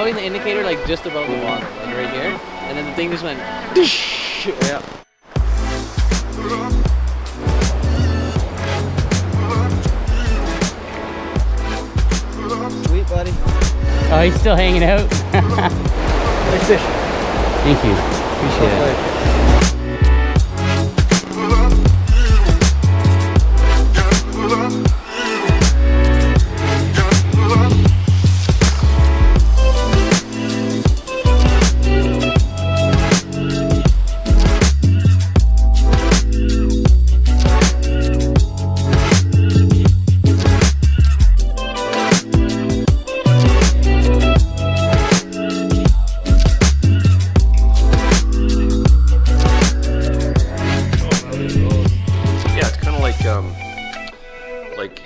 showing the indicator like just above the water, like right here, and then the thing just went. Yeah. Sweet, buddy. Oh, he's still hanging out. Nice fish. Thank you. Appreciate it.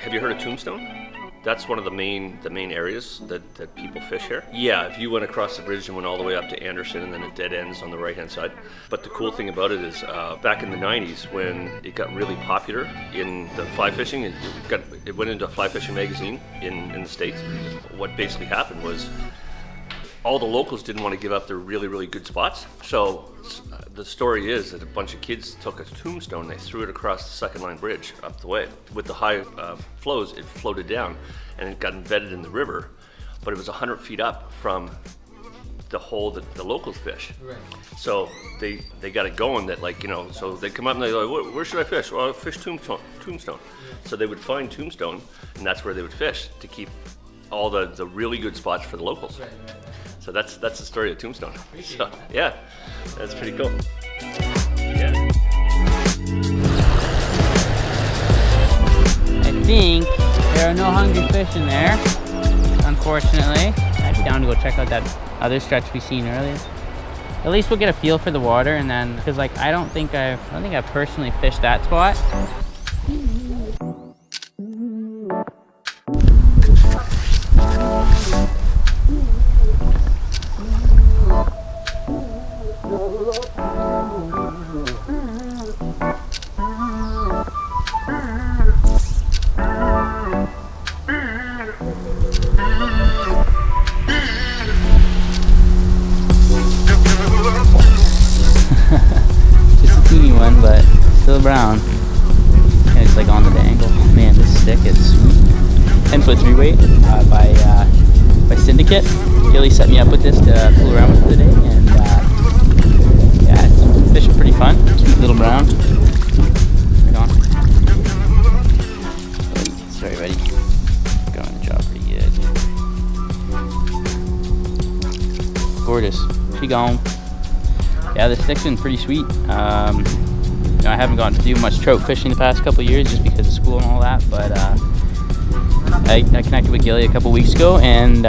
Have you heard of Tombstone? That's one of the main areas that people fish here. Yeah, if you went across the bridge and went all the way up to Anderson, and then it dead ends on the right hand side. But the cool thing about it is back in the 90s when it got really popular in the fly fishing, it went into a fly fishing magazine in the States. What basically happened was all the locals didn't want to give up their really, really good spots. So the story is that a bunch of kids took a tombstone, they threw it across the second line bridge up the way. With the high flows, it floated down and it got embedded in the river, but it was 100 feet up from the hole that the locals fish. Right. So they got it going that, like, you know, so they come up and they're like, where should I fish? Well, I'll fish Tombstone. Yeah. So they would find Tombstone, and that's where they would fish to keep all the really good spots for the locals. Right. So that's the story of Tombstone. So, yeah, that's pretty cool. Yeah. I think there are no hungry fish in there, unfortunately. I'd be down to go check out that other stretch we seen earlier. At least we'll get a feel for the water, and then, because like I don't think I've personally fished that spot. But still brown, and it's like on the dangle. Man, this stick is 10-foot 3-weight by Syndicate. Gilly set me up with this to fool around with today, and yeah, it's fishing pretty fun. Sweet little brown. Right on. Sorry, buddy. Going the job pretty good. Gorgeous. She gone. Yeah, this stick's been pretty sweet. You know, I haven't gotten to do much trout fishing the past couple of years just because of school and all that, but I connected with Gilly a couple weeks ago, and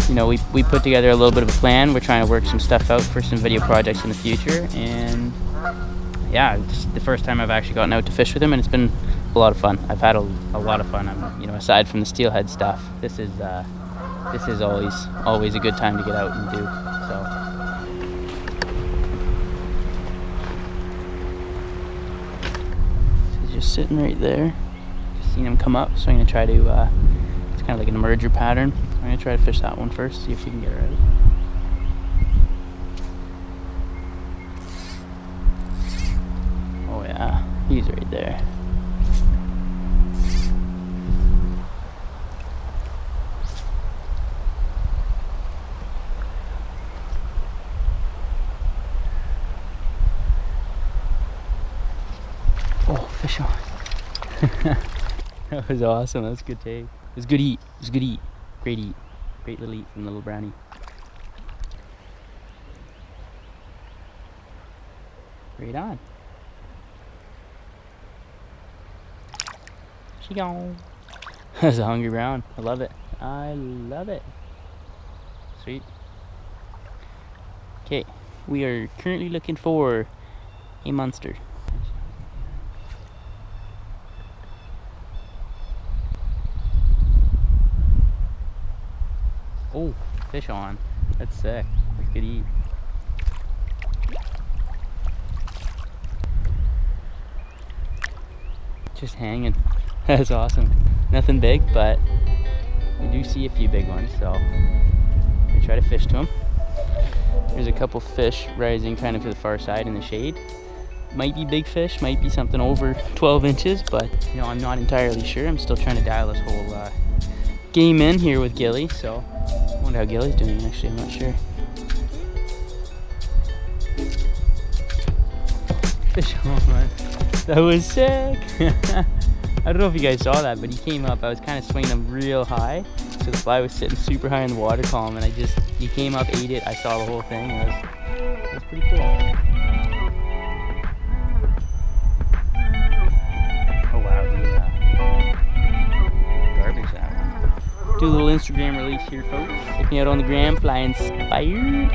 you know, we put together a little bit of a plan. We're trying to work some stuff out for some video projects in the future, and yeah, it's the first time I've actually gotten out to fish with him, and it's been a lot of fun. I've had a lot of fun. You know, aside from the steelhead stuff, this is always a good time to get out and do. So. Just sitting right there. Just seen him come up, so I'm gonna try to. It's kind of like an emerger pattern. I'm gonna try to fish that one first, see if we can get it ready. Oh yeah, he's right there. Oh, fish on. That was awesome. That was a good take. It was good eat. It was good eat. Great eat. Great little eat from the little brownie. Right on. She gone. That's a hungry brown. I love it. I love it. Sweet. Okay, we are currently looking for a monster. Oh, fish on. That's sick. That's good to eat. Just hanging. That's awesome. Nothing big, but we do see a few big ones, so we're gonna try to fish to them. There's a couple fish rising kind of to the far side in the shade. Might be big fish, might be something over 12 inches, but you know, I'm not entirely sure. I'm still trying to dial this whole game in here with Gilly, so I wonder how Gilly's doing actually, I'm not sure. Fish on. That was sick. I don't know if you guys saw that, but he came up. I was kind of swinging him real high, so the fly was sitting super high in the water column, and he came up, ate it. I saw the whole thing. It was pretty cool. Oh wow, garbage that one. Do a little Instagram release here, folks. Check me out on the gram, Fly Inspired.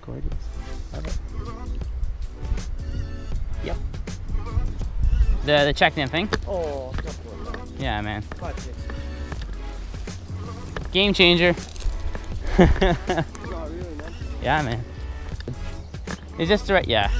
Gorgeous. Love it. Yep. The checked in thing? Oh, yeah, man. Game changer. Yeah, man. Is this the right? Yeah.